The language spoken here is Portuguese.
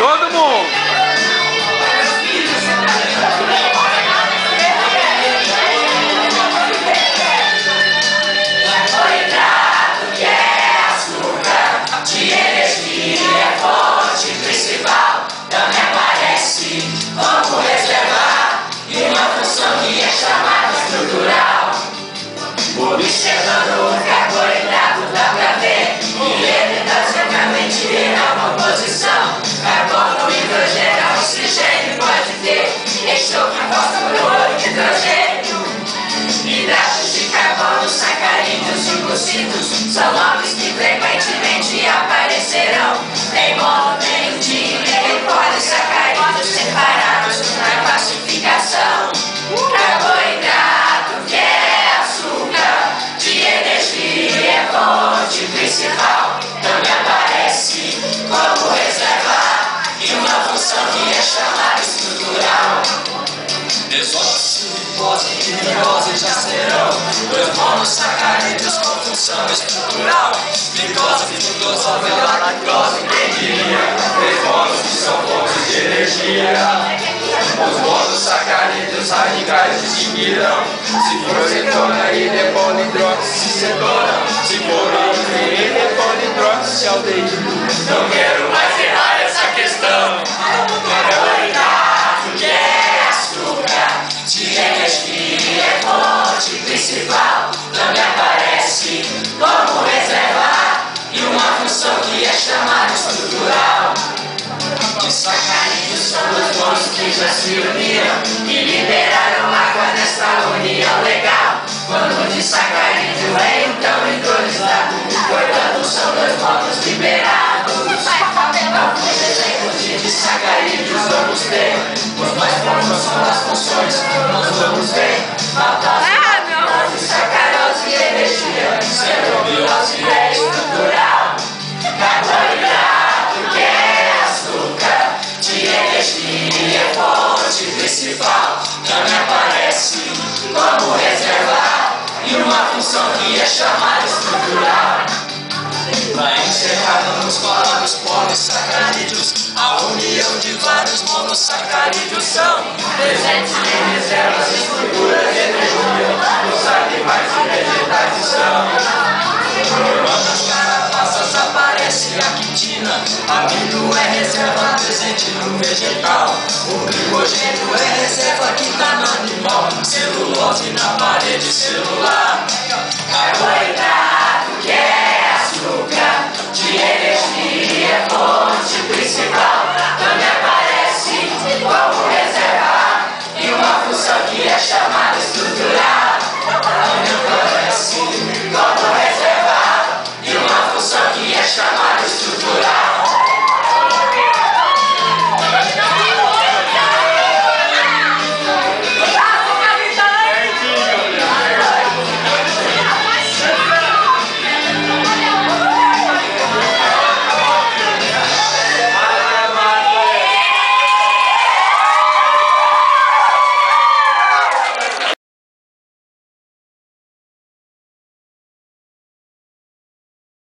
Todo mundo. Carboidrato que é açúcar de energia, fonte principal, também aparece como reservar e uma função que é chamada estrutural. Observando o carboidrato dá pra ver que ele basicamente é uma composição: carbono, hidrogênio, oxigênio, pode ter enxofre, fósforo, hidrogênio. Hidratos de carbono, sacarídeos e glucídios são nomes que frequentemente aparecerão. Tem mono, tem di, tem polissacarídeos separados na classificação. Carboidrato que é açúcar de energia, fonte principal, também aparece como reserva e uma função que é chamada estrutural. Desoxirribose e glicose já serão dois monossacarídeos com função estrutural. Glicose, frutose, lactose, quem três monos que são fontes de energia. Os monossacarídeos radicais distinguirão se for cetona e depolidroxicetona, se for aldeído e depolidroxialdeído. Não quero mais errar essa questão. Carboidrato que é açúcar de energia, fonte principal, também aparece como reserva e uma função que é chamada estrutural. Disacarídeos são os monos que já se uniram e liberaram água nesta união legal. Quando o disacarídeo é então hidrolisado, portanto são dois monos liberados. Alguns exemplos de disacarídeos vamos ter. Os mais comuns são as funções que nós vamos ver: maltose, sacarose e energia, celubilose é estrutural. Carboidrato que é açúcar de energia, fonte principal, também aparece como reserva e uma função que é chamada estrutural. Para encerrar, vamos falar dos polissacarídeos. A união de vários monossacarídeos são presentes em reservas, estruturas de energia. Os animais e vegetais estão formando as carapaças, aparece a quitina. Amido é reserva presente no vegetal. O glicogênio é reserva que está no animal. Celulose na parede celular. Carboidrato que é açúcar de energia.